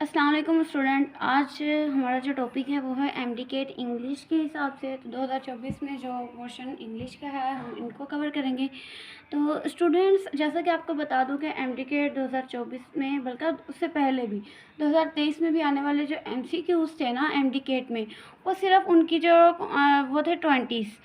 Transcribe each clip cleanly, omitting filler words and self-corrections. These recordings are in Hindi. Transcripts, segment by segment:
अस्सलाम वालेकुम स्टूडेंट। आज हमारा जो टॉपिक है वो है एमडीकेट इंग्लिश के हिसाब से। तो 2024 में जो क्वेश्चन इंग्लिश का है हम इनको कवर करेंगे। तो स्टूडेंट्स, जैसा कि आपको बता दूं कि एमडीकेट 2024 में, बल्कि उससे पहले भी 2023 में भी आने वाले जो एमसीक्यूज थे ना एमडीकेट में, वो सिर्फ उनकी जो वो थे 20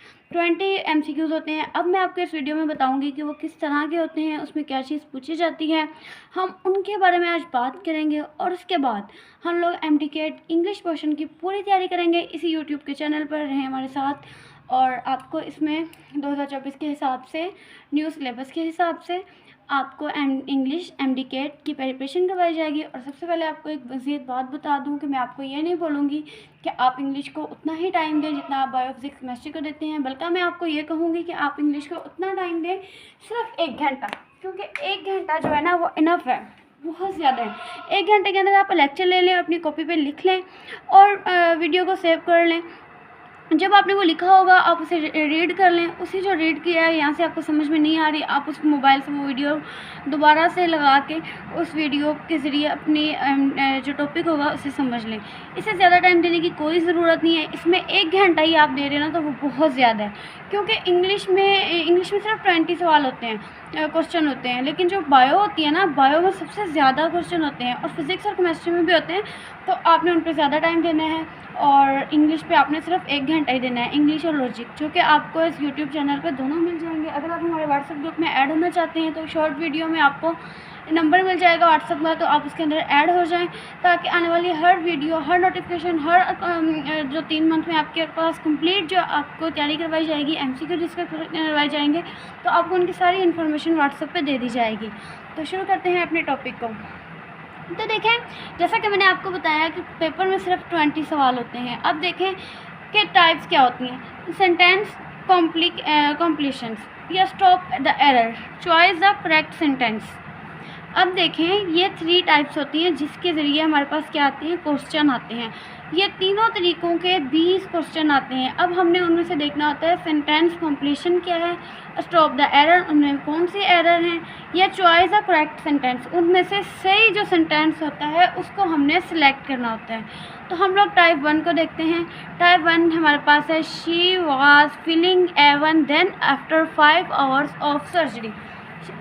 एमसीक्यूज़ होते हैं। अब मैं आपको इस वीडियो में बताऊंगी कि वो किस तरह के होते हैं, उसमें क्या चीज़ पूछी जाती है। हम उनके बारे में आज बात करेंगे और उसके बाद हम लोग एमडीकेट इंग्लिश पोर्शन की पूरी तैयारी करेंगे। इसी यूट्यूब के चैनल पर रहें हमारे साथ। और आपको इसमें 2024 के हिसाब से, न्यू सिलेबस के हिसाब से आपको इंग्लिश एमडीकेट की प्रिपरेशन करवाई जाएगी। और सबसे पहले आपको एक मज़ीद बात बता दूं कि मैं आपको ये नहीं बोलूँगी कि आप इंग्लिश को उतना ही टाइम दें जितना आप बायो फिजिक्स केमिस्ट्री को देते हैं, बल्कि मैं आपको ये कहूँगी कि आप इंग्लिश को उतना टाइम दें, सिर्फ 1 घंटा, क्योंकि 1 घंटा जो है ना वो इनफ है, बहुत ज़्यादा है। 1 घंटे के अंदर आप लेक्चर ले लें, अपनी कॉपी पे लिख लें और वीडियो को सेव कर लें। जब आपने वो लिखा होगा आप उसे रीड कर लें। उसे जो रीड किया है, यहाँ से आपको समझ में नहीं आ रही, आप उस मोबाइल से वो वीडियो दोबारा से लगा के उस वीडियो के ज़रिए अपनी जो टॉपिक होगा उसे समझ लें। इससे ज़्यादा टाइम देने की कोई ज़रूरत नहीं है। इसमें 1 घंटा ही आप दे रहे हैं ना, तो वो बहुत ज़्यादा है, क्योंकि इंग्लिश में सिर्फ 20 सवाल होते हैं, क्वेश्चन होते हैं। लेकिन जो बायो होती है ना, बायो में सबसे ज़्यादा क्वेश्चन होते हैं और फिज़िक्स और केमिस्ट्री में भी होते हैं। तो आपने उन पर ज़्यादा टाइम देना है और इंग्लिश पे आपने सिर्फ 1 घंटा ही देना है, इंग्लिश और लॉजिक, जो कि आपको इस यूट्यूब चैनल पे दोनों मिल जाएंगे। अगर आप हमारे व्हाट्सएप ग्रुप में ऐड होना चाहते हैं तो शॉर्ट वीडियो में आपको नंबर मिल जाएगा व्हाट्सएप का, तो आप उसके अंदर ऐड हो जाएं, ताकि आने वाली हर वीडियो, हर नोटिफिकेशन, हर जो 3 मंथ में आपके पास कंप्लीट जो आपको तैयारी करवाई जाएगी, एमसीक्यू डिस्कस करवाए जाएंगे, तो आपको उनकी सारी इन्फॉर्मेशन व्हाट्सएप पे दे दी जाएगी। तो शुरू करते हैं अपने टॉपिक को। तो देखें, जैसा कि मैंने आपको बताया कि पेपर में सिर्फ 20 सवाल होते हैं। अब देखें कि टाइप्स क्या होती हैं। सेंटेंस कॉम्प्लीशंस या stop the error, choice the correct sentence. अब देखें, ये 3 टाइप्स होती हैं जिसके ज़रिए हमारे पास क्या आते हैं, क्वेश्चन आते हैं। ये तीनों तरीक़ों के 20 क्वेश्चन आते हैं। अब हमने उनमें से देखना होता है सेंटेंस कंप्लीशन क्या है, स्टॉप द एरर उनमें कौन से एरर हैं, या चॉइस द करेक्ट सेंटेंस उनमें से सही जो सेंटेंस होता है उसको हमने सिलेक्ट करना होता है। तो हम लोग टाइप 1 को देखते हैं। टाइप 1 हमारे पास है, she was feeling even then after 5 hours of surgery.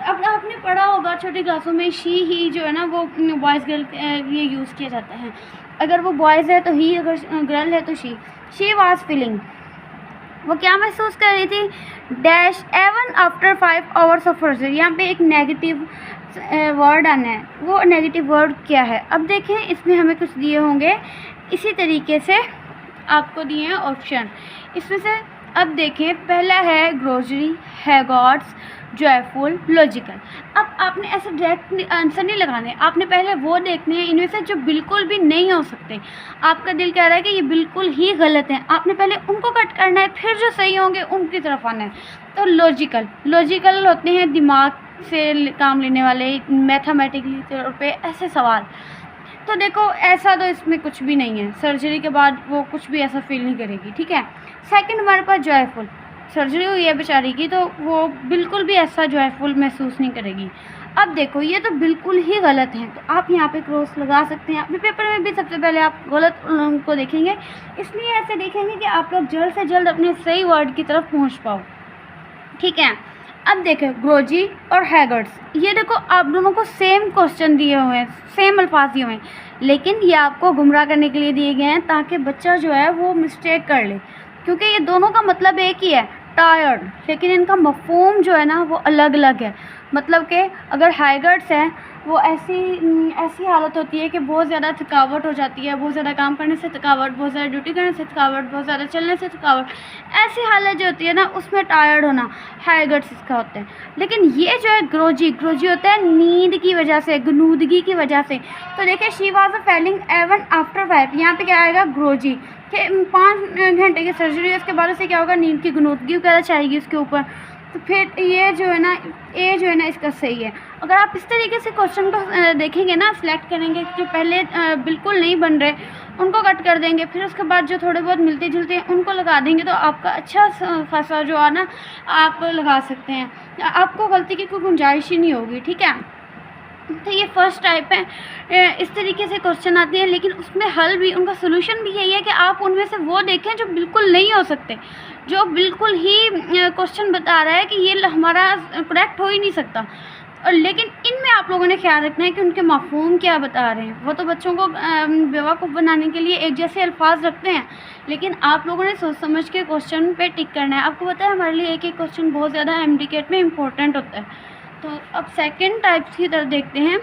अब आपने पढ़ा होगा छोटी क्लासों में, शी ही जो है ना वो बॉयज़ गर्ल ये यूज़ किया जाता है। अगर वो बॉयज़ है तो ही, अगर गर्ल है तो शी वाज फीलिंग, वो क्या महसूस कर रही थी, dash even after 5 hours of surgery. यहाँ पे एक नेगेटिव वर्ड आना है, वो नेगेटिव वर्ड क्या है। अब देखें, इसमें हमें कुछ दिए होंगे, इसी तरीके से आपको दिए हैं ऑप्शन इसमें से। अब देखें, पहला है ग्रोजरी, हैगॉट्स, जॉयफुल, लॉजिकल। अब आपने ऐसे डायरेक्ट आंसर नहीं लगाने, आपने पहले वो देखने हैं इनमें से जो बिल्कुल भी नहीं हो सकते। आपका दिल कह रहा है कि ये बिल्कुल ही गलत है, आपने पहले उनको कट करना है, फिर जो सही होंगे उनकी तरफ आना है। तो लॉजिकल होते हैं दिमाग से काम लेने वाले, मैथमेटिकली तौर पे ऐसे सवाल। तो देखो, ऐसा तो इसमें कुछ भी नहीं है, सर्जरी के बाद वो कुछ भी ऐसा फील नहीं करेगी, ठीक है। सेकंड हमारे पास जॉयफुल, सर्जरी हुई है बेचारी की, तो वो बिल्कुल भी ऐसा जॉयफुल महसूस नहीं करेगी। अब देखो, ये तो बिल्कुल ही गलत है, तो आप यहाँ पे क्रॉस लगा सकते हैं। अपने पेपर में भी सबसे पहले आप गलत को देखेंगे, इसलिए ऐसे देखेंगे कि आप लोग जल्द से जल्द अपने सही वर्ड की तरफ पहुँच पाओ, ठीक है। अब देखें, ग्रोजी और हैगर्ट्स, ये देखो आप दोनों को सेम क्वेश्चन दिए हुए हैं, सेम अल्फाज दिए हुए हैं, लेकिन ये आपको गुमराह करने के लिए दिए गए हैं ताकि बच्चा जो है वो मिस्टेक कर ले, क्योंकि ये दोनों का मतलब एक ही है, टायर्ड, लेकिन इनका मफ़हूम जो है ना वो अलग अलग है। मतलब कि अगर हाइगर्ट्स है, वो ऐसी हालत होती है कि बहुत ज़्यादा थकावट हो जाती है, बहुत ज़्यादा काम करने से थकावट, बहुत ज़्यादा ड्यूटी करने से थकावट, बहुत ज़्यादा चलने से थकावट, ऐसी हालत जो होती है ना उसमें टायर्ड होना हाइगर्ट्स इसका होता है। लेकिन ये जो है ग्रोजी होता है नींद की वजह से, गनूदगी की वजह से। तो देखिए, she was feeling even after 5, यहाँ पे क्या आएगा, ग्रोजी कि 5 घंटे की सर्जरी है, उसके बाद से क्या होगा, नींद की गनूदगी वगैरह चाहिए उसके ऊपर। तो फिर ये जो है ना, ए जो है ना इसका सही है। अगर आप इस तरीके से क्वेश्चन को देखेंगे ना, सिलेक्ट करेंगे, जो पहले बिल्कुल नहीं बन रहे उनको कट कर देंगे, फिर उसके बाद जो थोड़े बहुत मिलते जुलते हैं उनको लगा देंगे, तो आपका अच्छा खासा जो है ना आप लगा सकते हैं, आपको गलती की कोई गुंजाइश ही नहीं होगी, ठीक है। तो ये फर्स्ट टाइप है। इस तरीके से क्वेश्चन आते हैं, लेकिन उसमें हल भी, उनका सोल्यूशन भी यही है कि आप उनमें से वो देखें जो बिल्कुल नहीं हो सकते, जो बिल्कुल ही क्वेश्चन बता रहा है कि ये हमारा करेक्ट हो ही नहीं सकता। और लेकिन इनमें आप लोगों ने ख्याल रखना है कि उनके मफ़हूम क्या बता रहे हैं। वो तो बच्चों को बेवकूफ़ बनाने के लिए एक जैसे अल्फाज रखते हैं, लेकिन आप लोगों ने सोच समझ के क्वेश्चन पे टिक करना है। आपको पता है हमारे लिए एक एक क्वेश्चन बहुत ज़्यादा एमडीकेट में इम्पोर्टेंट होता है। तो अब सेकंड टाइप की तरफ देखते हैं।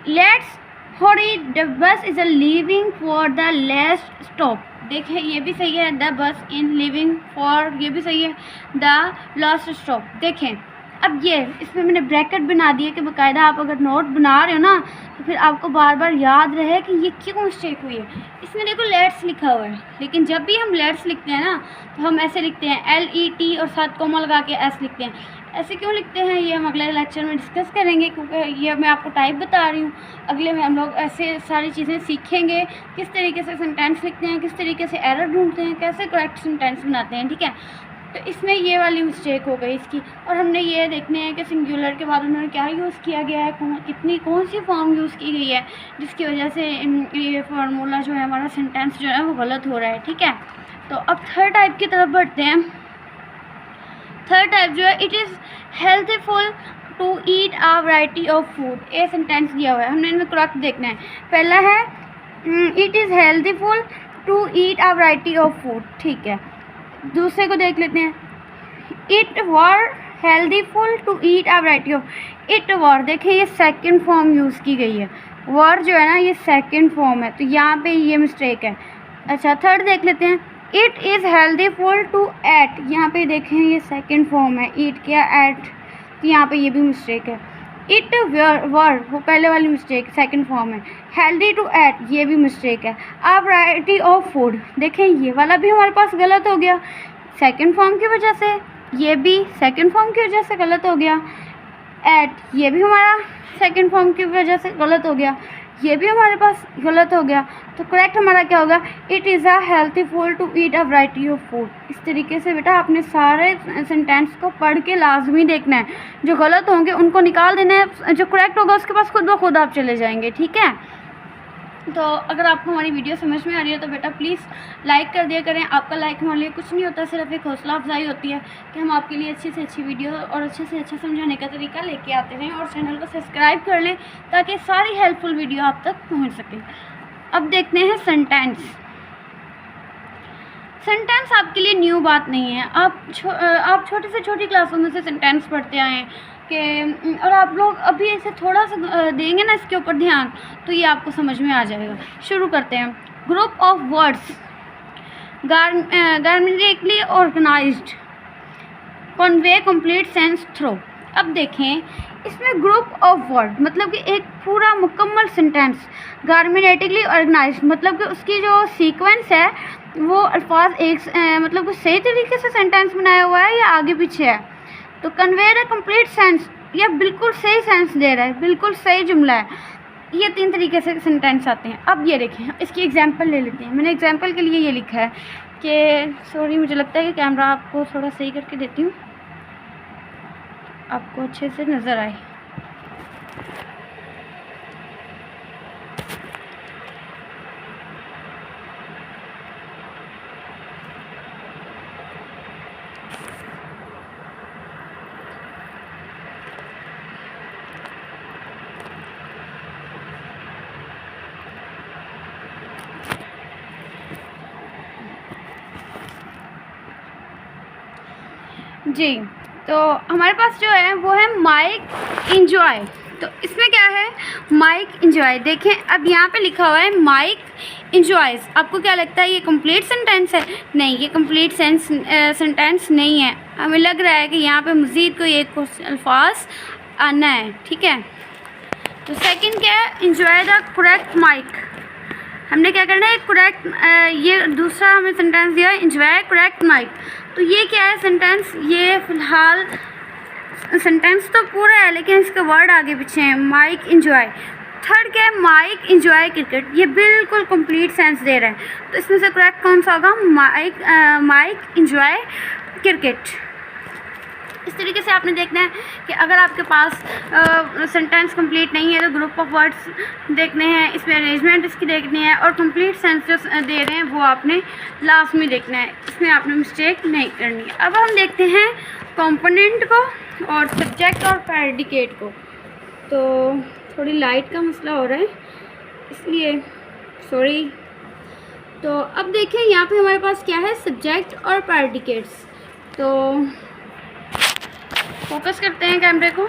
Let's Hari the bus is a leaving for the last stop. देखें ये भी सही है, the bus in living for, ये भी सही है, द लास्ट स्टॉप। देखें अब ये इसमें मैंने ब्रैकेट बना दिए कि बाकायदा आप अगर नोट बना रहे हो ना तो फिर आपको बार बार याद रहे कि ये क्यों मिस्टेक हुई है। इसमें देखो लेट्स लिखा हुआ है, लेकिन जब भी हम लेट्स लिखते हैं ना तो हम ऐसे लिखते हैं LET और साथ कोमा लगा के S लिखते हैं। ऐसे क्यों लिखते हैं ये हम अगले लेक्चर में डिस्कस करेंगे, क्योंकि ये मैं आपको टाइप बता रही हूँ। अगले में हम लोग ऐसे सारी चीज़ें सीखेंगे, किस तरीके से सेंटेंस लिखते हैं, किस तरीके से एरर ढूंढते हैं, कैसे करेक्ट सेंटेंस बनाते हैं, ठीक है। तो इसमें ये वाली मिस्टेक हो गई इसकी। और हमने ये देखने हैं कि सिंगुलर के बाद उन्होंने क्या यूज़ किया गया है, कौन सी फॉर्म यूज़ की गई है, जिसकी वजह से ये फार्मूला जो है हमारा सेंटेंस जो है वो गलत हो रहा है, ठीक है। तो अब थर्ड टाइप की तरफ बढ़ते हैं। थर्ड टाइप जो है, it is healthful to eat a variety of food. ये सेंटेंस दिया हुआ है, हमने इनमें करेक्ट देखना है। पहला है it is healthful to eat a variety of food, ठीक है। दूसरे को देख लेते हैं, it were healthful to eat a variety of, it were, देखें ये सेकंड फॉर्म यूज़ की गई है, वर जो है ना ये सेकंड फॉर्म है, तो यहाँ पे ये मिस्टेक है। अच्छा थर्ड देख लेते हैं, it is healthful to eat, यहाँ पे देखें ये सेकंड फॉर्म है, ईट क्या एट, तो यहाँ पे ये भी मिस्टेक है। इट वर वो पहले वाली मिस्टेक सेकंड फॉर्म है, हेल्दी टू एट ये भी मिस्टेक है। अ वैरायटी ऑफ फूड, देखें ये वाला भी हमारे पास गलत हो गया सेकंड फॉर्म की वजह से, ये भी सेकंड फॉर्म की वजह से गलत हो गया। एट ये भी हमारा सेकंड फॉर्म की वजह से गलत हो गया, ये भी हमारे पास गलत हो गया। तो करेक्ट हमारा क्या होगा, it is a healthy food to eat a variety of food. इस तरीके से बेटा आपने सारे सेंटेंस को पढ़ के लाजमी देखना है, जो गलत होंगे उनको निकाल देना है, जो करेक्ट होगा उसके पास खुद ब खुद आप चले जाएंगे, ठीक है। तो अगर आपको हमारी वीडियो समझ में आ रही है तो बेटा प्लीज़ लाइक कर दिया करें। आपका लाइक हमारे लिए कुछ नहीं होता, सिर्फ एक हौसला अफजाई होती है कि हम आपके लिए अच्छी से अच्छी वीडियो और अच्छे से अच्छा समझाने का तरीका लेके आते रहें। और चैनल को सब्सक्राइब कर लें ताकि सारी हेल्पफुल वीडियो आप तक पहुंच सकें। अब देखते हैं सेंटेंस। सेंटेंस आपके लिए न्यू बात नहीं है, आप छोटी से छोटी क्लासों में से सेंटेंस पढ़ते आए कि, और आप लोग अभी ऐसे थोड़ा सा देंगे ना इसके ऊपर ध्यान तो ये आपको समझ में आ जाएगा। शुरू करते हैं। Group of words grammatically organised convey complete sense through. अब देखें इसमें ग्रुप ऑफ वर्ड मतलब कि एक पूरा मुकम्मल सेंटेंस, गार्मेटिकली ऑर्गेनाइज्ड मतलब कि उसकी जो सीक्वेंस है वो अल्फाज एक मतलब कि सही तरीके से सेंटेंस बनाया हुआ है या आगे पीछे है। तो कन्वे द कंप्लीट सेंस, यह बिल्कुल सही सेंस दे रहा है, बिल्कुल सही जुमला है। ये तीन तरीके से सेंटेंस आते हैं। अब ये देखें, इसकी एग्जांपल ले लेते हैं। मैंने एग्जांपल के लिए ये लिखा है कि सॉरी मुझे लगता है कि कैमरा आपको थोड़ा सही करके देती हूँ, आपको अच्छे से नज़र आए। जी, तो हमारे पास जो है वो है माइक इंजॉय। तो इसमें क्या है, माइक इंजॉय। देखें अब यहाँ पे लिखा हुआ है माइक इंजॉयज़। आपको क्या लगता है ये कंप्लीट सेंटेंस है? नहीं, ये कंप्लीट सेंटेंस नहीं है। हमें लग रहा है कि यहाँ पे मज़ीद कोई एक अल्फाज आना है, ठीक है। तो सेकंड क्या है, इंजॉय द करेक्ट माइक। हमने क्या करना है, करेक्ट, ये दूसरा हमें सेंटेंस दिया है इंजॉय करेक्ट माइक। तो ये क्या है सेंटेंस, ये फ़िलहाल सेंटेंस तो पूरा है लेकिन इसके वर्ड आगे पीछे हैं। Mic enjoy. थर्ड क्या है, माइक इंजॉय क्रिकेट। ये बिल्कुल कंप्लीट सेंस दे रहा है। तो इसमें से करेक्ट कौन सा होगा, माइक इंजॉय क्रिकेट। इस तरीके से आपने देखना है कि अगर आपके पास सेंटेंस कंप्लीट नहीं है तो ग्रुप ऑफ वर्ड्स देखने हैं, इसमें अरेंजमेंट इसकी देखनी है, और कंप्लीट सेंटेंस दे रहे हैं वो आपने लास्ट में देखना है, इसमें आपने मिस्टेक नहीं करनी है। अब हम देखते हैं कंपोनेंट को और सब्जेक्ट और प्रेडिकेट को। तो थोड़ी लाइट का मसला हो रहा है इसलिए सॉरी। तो अब देखें यहाँ पे हमारे पास क्या है, सब्जेक्ट और प्रेडिकेट्स। तो फोकस करते हैं कैमरे को।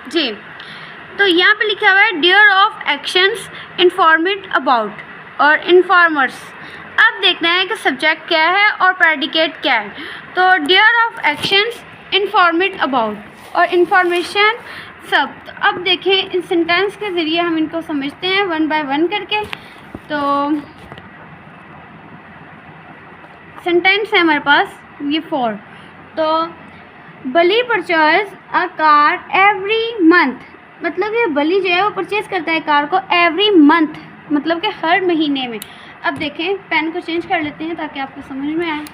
जी, तो यहाँ पे लिखा हुआ है डियर ऑफ एक्शंस इन्फॉर्मेट अबाउट और इन्फॉर्मर्स। अब देखना है कि सब्जेक्ट क्या है और प्रेडिकेट क्या है। तो डियर ऑफ एक्शंस इन्फॉर्मेट अबाउट और इन्फॉर्मेशन सब। तो अब देखें इन सेंटेंस के ज़रिए हम इनको समझते हैं वन बाय वन करके। तो सेंटेंस है हमारे पास ये 4। तो Bali purchase a car every month, मतलब ये बली जो है वो परचेज़ करता है कार को एवरी मंथ, मतलब कि हर महीने में। अब देखें पेन को चेंज कर लेते हैं ताकि आपको समझ में आए।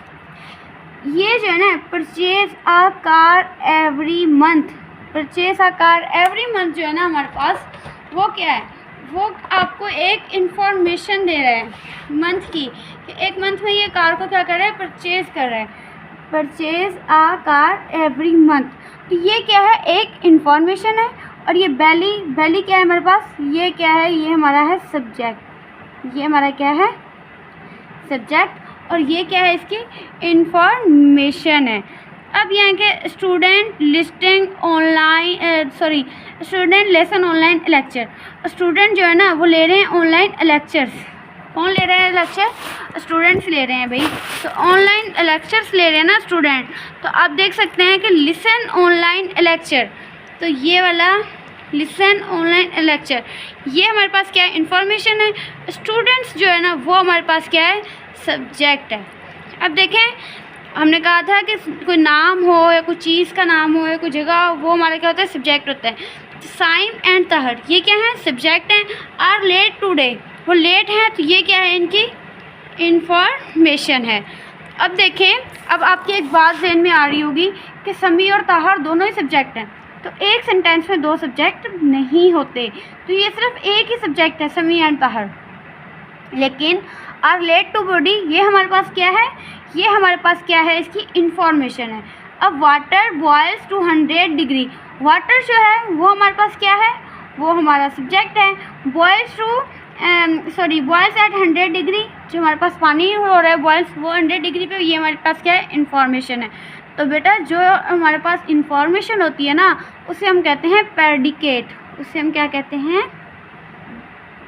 ये जो है ना purchase a car every month, purchase a car every month जो है ना हमारे पास वो क्या है, वो आपको एक इंफॉर्मेशन दे रहा है मंथ की, कि एक मंथ में ये कार को क्या कर रहा है, परचेज़ कर रहा है, परचेज आ कार एवरी मंथ। तो ये क्या है, एक इंफॉर्मेशन है। और ये बैली क्या है हमारे पास, ये क्या है, ये हमारा है सब्जेक्ट, ये हमारा क्या है सब्जेक्ट, और ये क्या है इसकी इंफॉर्मेशन है। अब यहाँ के student listing online student lesson online lecture, student जो है ना वो ले रहे हैं ऑनलाइन लेक्चर्स। कौन ले रहे हैं लेक्चर, स्टूडेंट्स ले रहे हैं भाई। तो ऑनलाइन लेक्चर्स ले रहे हैं ना स्टूडेंट। तो आप देख सकते हैं कि लिसन ऑनलाइन लेक्चर, तो ये वाला लिसन ऑनलाइन लेक्चर ये हमारे पास क्या है, इंफॉर्मेशन है। स्टूडेंट्स जो है ना वो हमारे पास क्या है, सब्जेक्ट है। अब देखें हमने कहा था कि कोई नाम हो या कोई चीज़ का नाम हो या कोई जगह हो, वो हमारा क्या होता है, सब्जेक्ट होता है। साइम एंड तहर ये क्या है, सब्जेक्ट हैं। आर लेट टुडे, वो लेट हैं, तो ये क्या है, इनकी इंफॉर्मेशन है। अब देखें, अब आपकी एक बात ज़हन में आ रही होगी कि समी और ताहर दोनों ही सब्जेक्ट हैं। तो एक सेंटेंस में 2 सब्जेक्ट नहीं होते, तो ये सिर्फ एक ही सब्जेक्ट है, समी एंड ताहर। लेकिन आर लेट टू बॉडी ये हमारे पास क्या है, ये हमारे पास क्या है, इसकी इंफॉर्मेशन है। अब water boils to 100 degree, water जो है वो हमारे पास क्या है, वो हमारा सब्जेक्ट है। बॉयल्स बॉयल्स एट 100 डिग्री, जो हमारे पास पानी हो रहा है बॉयल्स वो 100 डिग्री पे, ये हमारे पास क्या है, इंफॉर्मेशन है। तो बेटा जो हमारे पास इंफॉर्मेशन होती है ना उसे हम कहते हैं प्रेडिकेट, उसे हम क्या कहते हैं,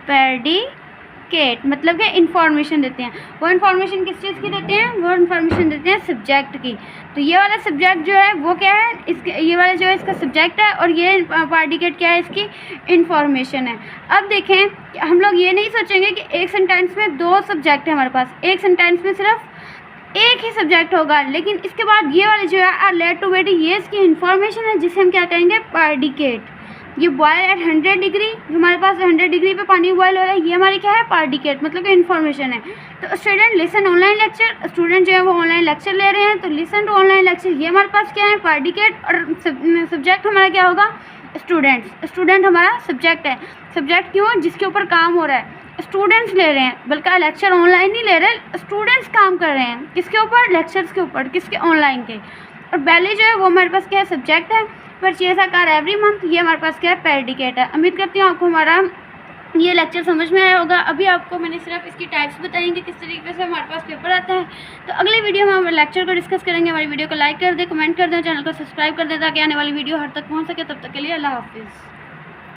प्रेडिकेट, मतलब कि इंफॉर्मेशन देते हैं। वो इंफॉर्मेशन किस चीज़ की देते हैं, वो इंफॉर्मेशन देते हैं सब्जेक्ट की। तो ये वाला सब्जेक्ट जो है वो क्या है, इसके ये वाला जो है इसका सब्जेक्ट है, और ये प्रेडिकेट क्या है, इसकी इंफॉर्मेशन है। अब देखें हम लोग ये नहीं सोचेंगे कि एक सेंटेंस में 2 सब्जेक्ट है हमारे पास, एक सेंटेंस में सिर्फ एक ही सब्जेक्ट होगा। लेकिन इसके बाद ये वाले जो है आर लेट टू बेटी, ये इसकी इंफॉर्मेशन है जिसे हम क्या कहेंगे, प्रेडिकेट। ये बॉयल एट 100 डिग्री, हमारे पास 100 डिग्री पे पानी बॉयल हो रहा है, ये हमारी क्या है, प्रेडिकेट, मतलब कि इंफॉर्मेशन है। तो student listen online lecture, student जो है वो ऑनलाइन लेक्चर ले रहे हैं, तो लिसन टू ऑनलाइन लेक्चर ये हमारे पास क्या है, प्रेडिकेट, और सब्जेक्ट हमारा क्या होगा, स्टूडेंट्स। स्टूडेंट हमारा सब्जेक्ट है। सब्जेक्ट क्यों, जिसके ऊपर काम हो रहा है, स्टूडेंट्स ले रहे हैं, बल्कि लेक्चर ऑनलाइन नहीं ले रहे, स्टूडेंट्स काम कर रहे हैं किसके ऊपर, लेक्चर्स के ऊपर, किसके, ऑनलाइन के। और बैली जो है वो हमारे पास क्या है, सब्जेक्ट है। Purchase a car every month ये हमारे पास क्या है, प्रेडिकेट है। उम्मीद करती हूँ आपको हमारा ये लेक्चर समझ में आया होगा। अभी आपको मैंने सिर्फ इसकी टाइप्स बताई कि किस तरीके से हमारे पास पेपर आता है। तो अगले वीडियो में हम लेक्चर को डिस्कस करेंगे। हमारी वीडियो को लाइक कर दें, कमेंट कर दें, चैनल को सब्सक्राइब कर दें ताकि आने वाली वीडियो हर तक पहुँच सके। तब तक के लिए अल्लाह हाफिज़।